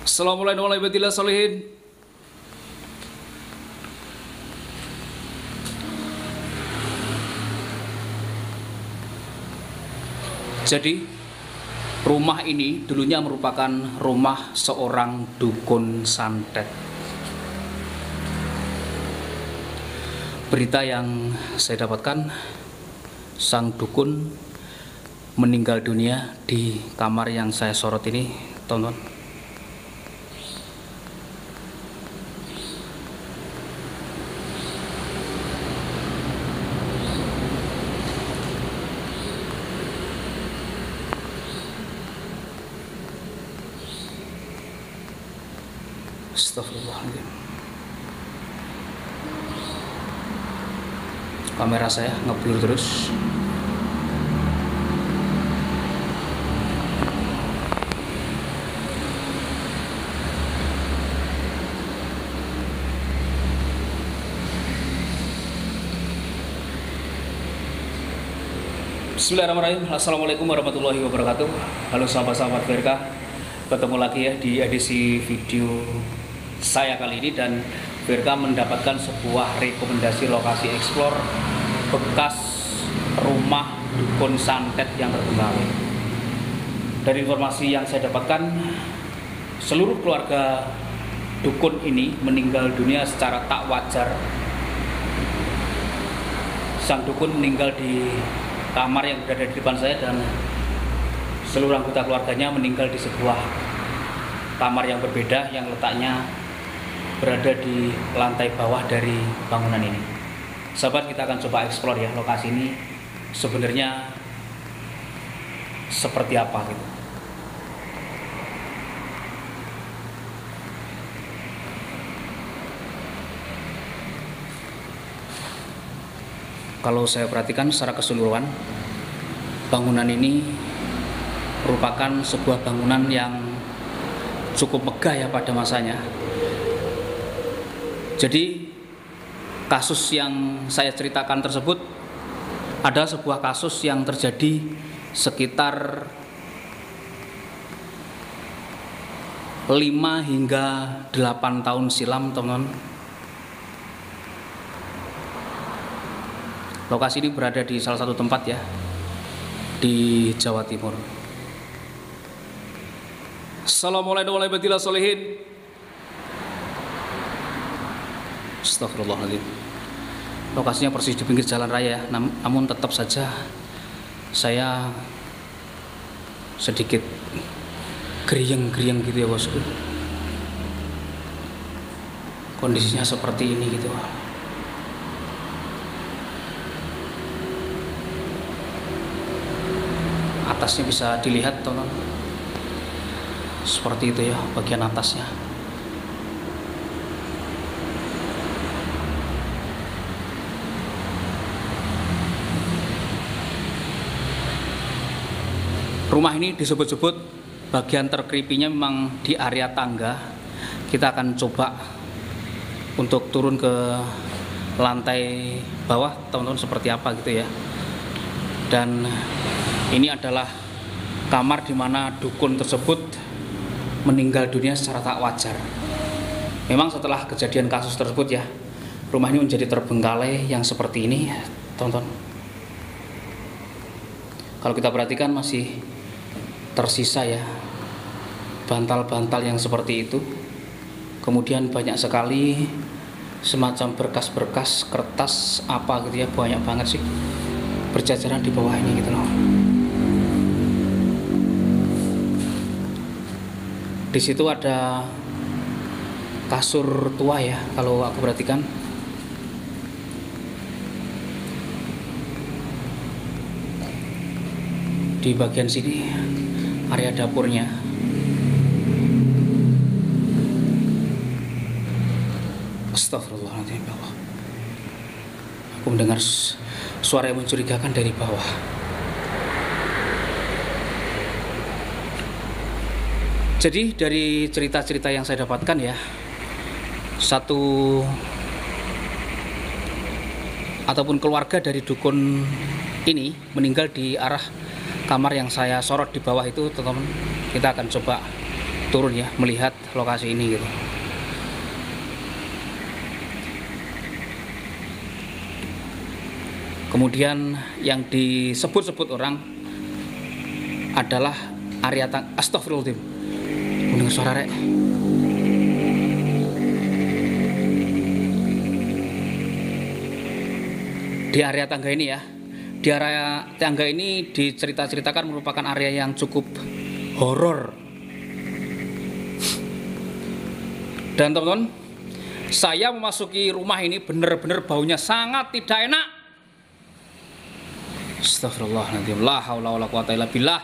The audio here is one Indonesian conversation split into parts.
Assalamualaikum warahmatullahi wabarakatuh. Jadi rumah ini dulunya merupakan rumah seorang dukun santet. Berita yang saya dapatkan, sang dukun meninggal dunia di kamar yang saya sorot ini, teman-teman. Astagfirullahaladzim. Kamera saya ngeblur terus. Bismillahirrahmanirrahim. Assalamualaikum warahmatullahi wabarakatuh. Halo sahabat-sahabat VRK, ketemu lagi ya di edisi video saya kali ini, dan VRK mendapatkan sebuah rekomendasi lokasi eksplor bekas rumah dukun santet yang terbengkalai. Dari informasi yang saya dapatkan, seluruh keluarga dukun ini meninggal dunia secara tak wajar. Sang dukun meninggal di kamar yang berada di depan saya, dan seluruh anggota keluarganya meninggal di sebuah kamar yang berbeda yang letaknya berada di lantai bawah dari bangunan ini. Sahabat, kita akan coba eksplor ya lokasi ini sebenarnya seperti apa gitu. Kalau saya perhatikan secara keseluruhan, bangunan ini merupakan sebuah bangunan yang cukup megah ya pada masanya. Jadi kasus yang saya ceritakan tersebut ada sebuah kasus yang terjadi sekitar 5 hingga 8 tahun silam, teman-teman. Lokasi ini berada di salah satu tempat ya di Jawa Timur. Assalamualaikum warahmatullahi wabarakatuh. Astagfirullahaladzim. Lokasinya persis di pinggir jalan raya, namun tetap saja saya sedikit geriang-geriang gitu ya bosku. Kondisinya seperti ini gitu. Atasnya bisa dilihat, teman-teman. Seperti itu ya bagian atasnya. Rumah ini disebut-sebut bagian terkripinya memang di area tangga. Kita akan coba untuk turun ke lantai bawah, teman-teman, seperti apa gitu ya. Dan ini adalah kamar di mana dukun tersebut meninggal dunia secara tak wajar. Memang setelah kejadian kasus tersebut ya, rumah ini menjadi terbengkalai yang seperti ini, teman-teman. Kalau kita perhatikan masih tersisa ya bantal-bantal yang seperti itu. Kemudian banyak sekali semacam berkas-berkas kertas apa gitu ya, banyak banget sih berjajaran di bawah ini gitu loh. Di situ ada kasur tua ya kalau aku perhatikan. Di bagian sini area dapurnya. Astagfirullahaladzim. Aku mendengar suara yang mencurigakan dari bawah. Jadi dari cerita-cerita yang saya dapatkan ya, satu ataupun keluarga dari dukun ini meninggal di arah kamar yang saya sorot di bawah itu, teman-teman. Kita akan coba turun ya, melihat lokasi ini gitu. Kemudian yang disebut-sebut orang adalah area astagfirullahaladzim. Mendengar suara rek. Di area tangga ini ya. Di area tangga ini diceritakan merupakan area yang cukup horor. Dan teman-teman, saya memasuki rumah ini benar-benar baunya sangat tidak enak. Astagfirullahaladzim. La haula wala quwata illa billah.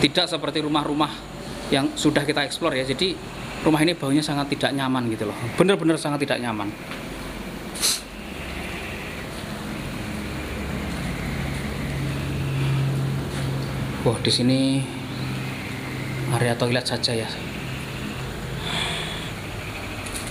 Tidak seperti rumah-rumah yang sudah kita eksplor ya. Jadi rumah ini baunya sangat tidak nyaman gitu loh. Benar-benar sangat tidak nyaman. Wah, di sini area toilet saja ya.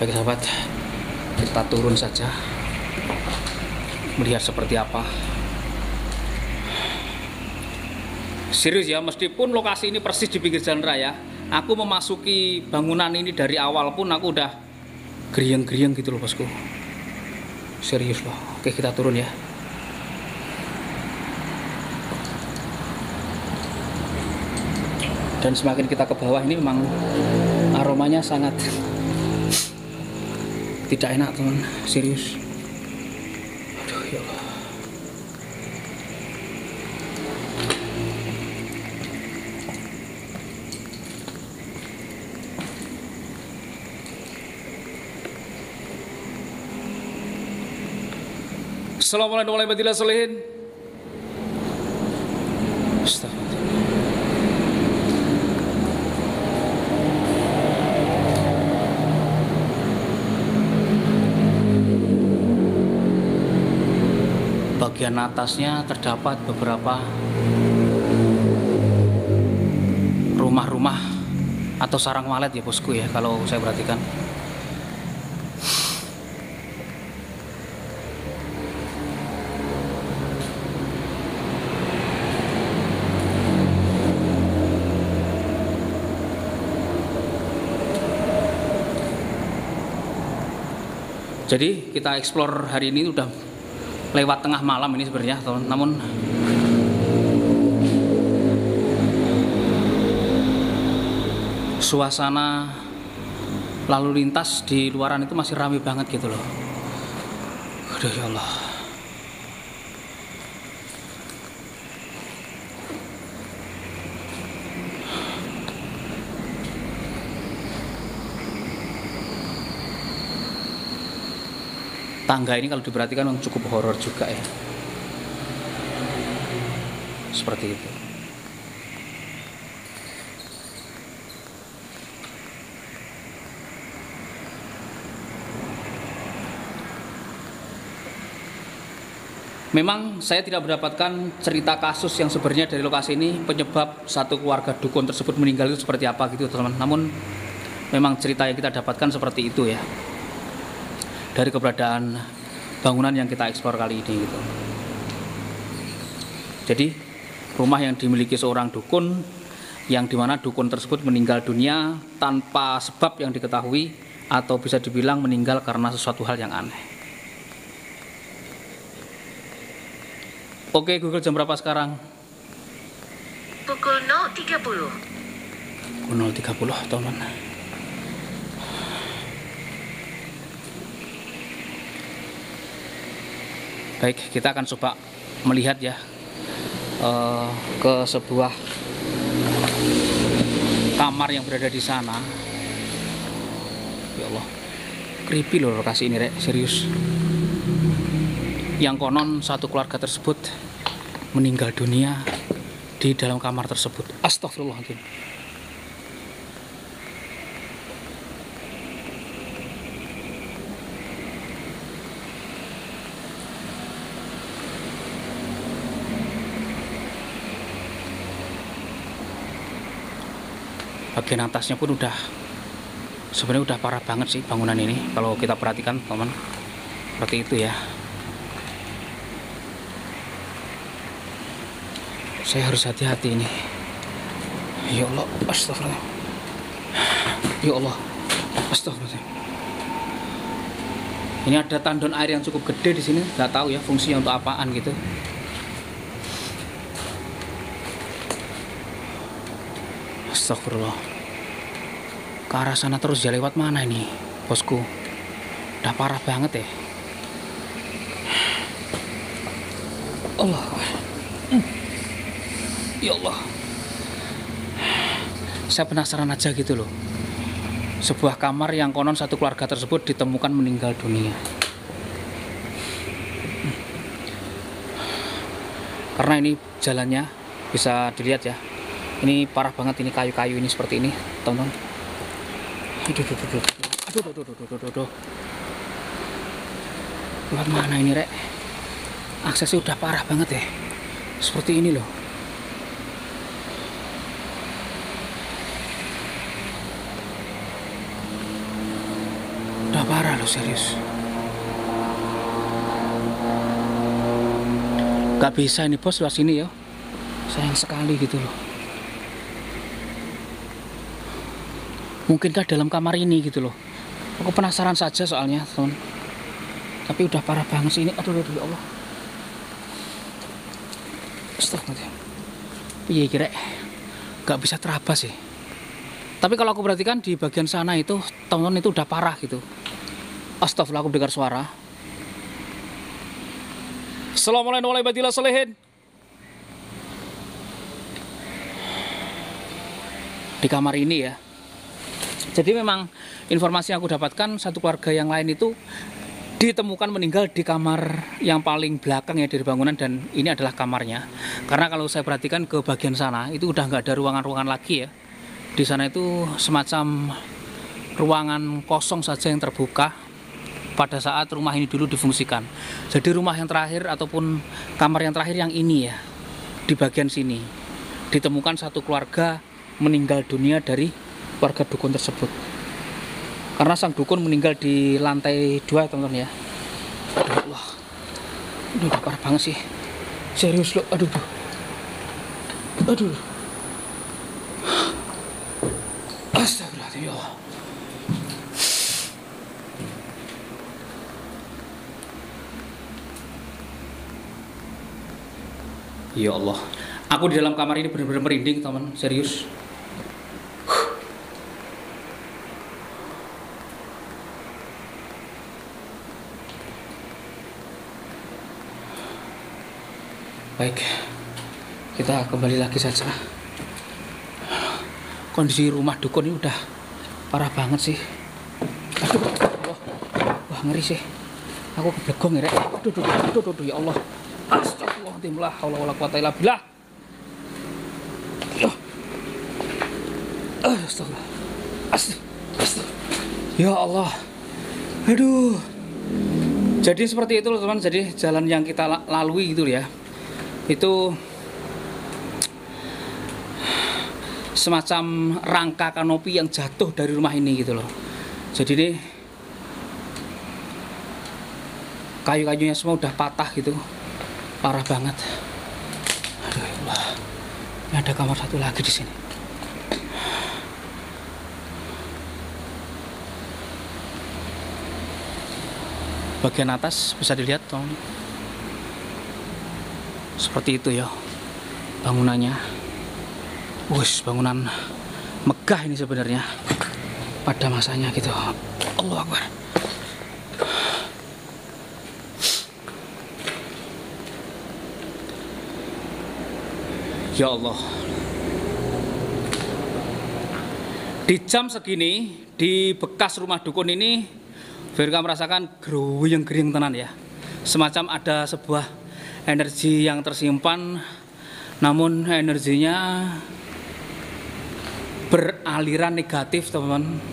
Baik sahabat, kita turun saja melihat seperti apa. Serius ya, meskipun lokasi ini persis di pinggir jalan raya, aku memasuki bangunan ini dari awal pun aku udah geriang-geriang gitu loh bosku. Serius loh. Oke, kita turun ya. Dan semakin kita ke bawah ini memang aromanya sangat tidak enak teman, serius. Aduh ya Allah. Assalamualaikum warahmatullahi wabarakatuh. Bagian atasnya terdapat beberapa rumah-rumah atau sarang walet ya bosku ya, kalau saya perhatikan. Jadi kita explore hari ini udah lewat tengah malam ini sebenarnya, namun suasana lalu lintas di luaran itu masih ramai banget gitu loh. Aduh ya Allah. Tangga ini kalau diperhatikan cukup horor juga ya. Seperti itu. Memang saya tidak mendapatkan cerita kasus yang sebenarnya dari lokasi ini, penyebab satu keluarga dukun tersebut meninggal itu seperti apa gitu teman-teman. Namun memang cerita yang kita dapatkan seperti itu ya, dari keberadaan bangunan yang kita eksplor kali ini gitu. Jadi rumah yang dimiliki seorang dukun, yang dimana dukun tersebut meninggal dunia tanpa sebab yang diketahui, atau bisa dibilang meninggal karena sesuatu hal yang aneh. Oke Google, jam berapa sekarang? Pukul 0.30. Pukul 0.30 teman. Baik, kita akan coba melihat ya ke sebuah kamar yang berada di sana. Ya Allah, creepy loh lokasi ini rek, serius. Yang konon satu keluarga tersebut meninggal dunia di dalam kamar tersebut. Astagfirullahaladzim. Bagian atasnya pun udah sebenarnya udah parah banget sih bangunan ini kalau kita perhatikan teman, seperti itu ya. Saya harus hati-hati ini. Ya Allah, astagfirullah. Ya Allah, astagfirullah. Ini ada tandon air yang cukup gede di sini. Nggak tahu ya fungsinya untuk apaan gitu. Astagfirullah. Ke arah sana terus ya, lewat mana ini, bosku? Udah parah banget ya. Allah. Ya Allah. Saya penasaran aja gitu loh. Sebuah kamar yang konon satu keluarga tersebut ditemukan meninggal dunia. Karena ini jalannya bisa dilihat ya. Ini parah banget, ini kayu-kayu ini seperti ini, teman-teman. Aduh. Lewat mana ini, Rek? Aksesnya udah parah banget ya. Seperti ini loh. Udah parah loh, serius. Gak bisa ini bos lewat sini ya. Sayang sekali gitu loh. Mungkinkah dalam kamar ini gitu loh. Aku penasaran saja soalnya, teman. Tapi udah parah banget sih ini. Aduh ya Allah. Astagfirullah. Iya kira gak bisa terabas sih. Tapi kalau aku perhatikan di bagian sana itu, teman-teman, itu udah parah gitu. Astagfirullah, aku dengar suara. Assalamualaikum warahmatullahi wabarakatuh. Di kamar ini ya. Jadi memang informasi yang aku dapatkan, satu keluarga yang lain itu ditemukan meninggal di kamar yang paling belakang ya dari bangunan, dan ini adalah kamarnya. Karena kalau saya perhatikan ke bagian sana itu udah nggak ada ruangan-ruangan lagi ya. Di sana itu semacam ruangan kosong saja yang terbuka pada saat rumah ini dulu difungsikan. Jadi rumah yang terakhir ataupun kamar yang terakhir yang ini ya, di bagian sini ditemukan satu keluarga meninggal dunia dari warga dukun tersebut. Karena sang dukun meninggal di lantai 2, teman-teman ya. Aduh Allah, aduh parah banget sih, serius loh. Aduh. Astagfirullahaladzim ya Allah. Ya Allah, aku di dalam kamar ini benar-benar merinding, teman, serius. Baik, kita kembali lagi saja. Kondisi rumah dukun ini udah parah banget sih. Aduh, wah ngeri sih. Aku keblegong ya, Rek. Aduh, ya Allah. Astagfirullahaladzim, la haula wala quwata illa billah. Astagfirullah. Ya Allah. Aduh. Jadi seperti itu loh, teman. Jadi jalan yang kita lalui gitu ya. Itu semacam rangka kanopi yang jatuh dari rumah ini gitu loh. Jadi ini kayu-kayunya semua udah patah gitu, parah banget. Aduh ya Allah, ini ada kamar satu lagi di sini. Bagian atas bisa dilihat dong, seperti itu ya bangunannya. Wih, bangunan megah ini sebenarnya pada masanya gitu. Allahu Akbar. Ya Allah. Di jam segini di bekas rumah dukun ini, Verka merasakan geruyeng-gering tenan ya. Semacam ada sebuah energi yang tersimpan, namun energinya beraliran negatif, teman-teman.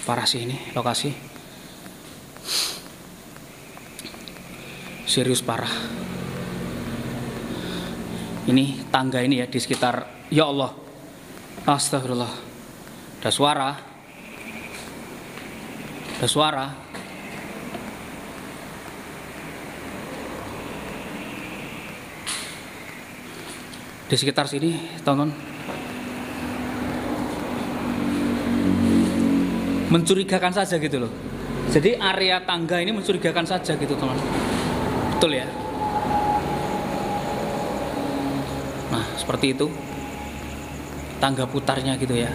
Parah sih ini lokasi, serius parah. Ini tangga ini ya di sekitar, ya Allah, astagfirullah. Ada suara. di sekitar sini, teman-teman. Mencurigakan saja gitu loh. Jadi area tangga ini mencurigakan saja gitu, teman. Betul ya? Nah, seperti itu. Tangga putarnya gitu ya.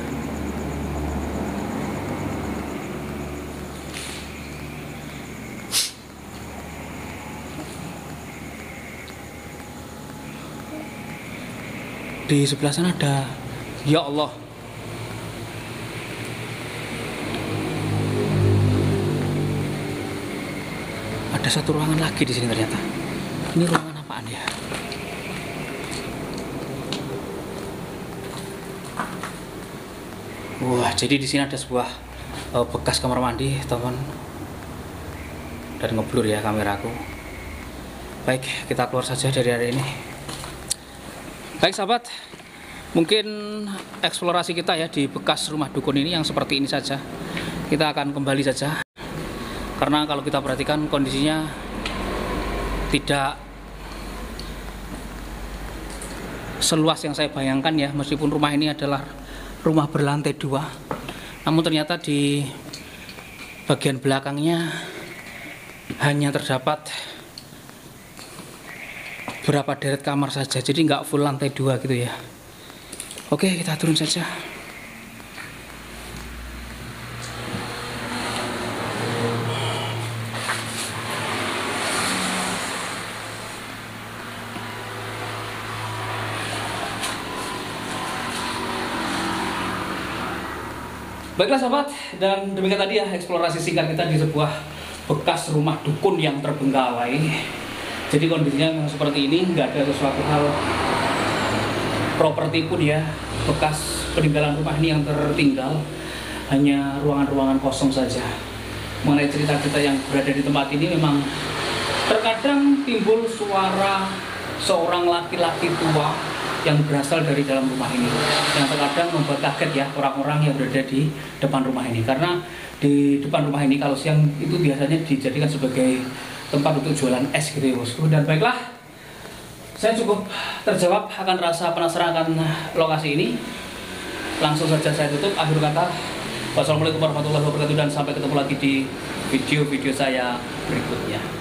Di sebelah sana ada, ya Allah, ada satu ruangan lagi di sini ternyata. Ini ruangan apaan ya? Wah, jadi di sini ada sebuah bekas kamar mandi, teman. Dan ngeblur ya kameraku. Baik, kita keluar saja dari area ini. Baik sahabat, mungkin eksplorasi kita ya di bekas rumah dukun ini yang seperti ini saja. Kita akan kembali saja, karena kalau kita perhatikan kondisinya tidak seluas yang saya bayangkan ya. Meskipun rumah ini adalah rumah berlantai 2, namun ternyata di bagian belakangnya hanya terdapat berapa deret kamar saja, jadi nggak full lantai 2 gitu ya. Oke, kita turun saja. Baiklah sahabat, dan demikian tadi ya eksplorasi singkat kita di sebuah bekas rumah dukun yang terbengkalai. Jadi kondisinya memang seperti ini, nggak ada sesuatu hal properti pun ya, bekas peninggalan rumah ini yang tertinggal, hanya ruangan-ruangan kosong saja. Mengenai cerita-cerita yang berada di tempat ini, memang terkadang timbul suara seorang laki-laki tua yang berasal dari dalam rumah ini, yang terkadang membuat kaget ya orang-orang yang berada di depan rumah ini. Karena di depan rumah ini kalau siang itu biasanya dijadikan sebagai tempat untuk jualan es gitu ya bosku. Dan baiklah, saya cukup terjawab akan rasa penasaran akan lokasi ini. Langsung saja saya tutup. Akhir kata, wassalamualaikum warahmatullahi wabarakatuh, dan sampai ketemu lagi di video-video saya berikutnya.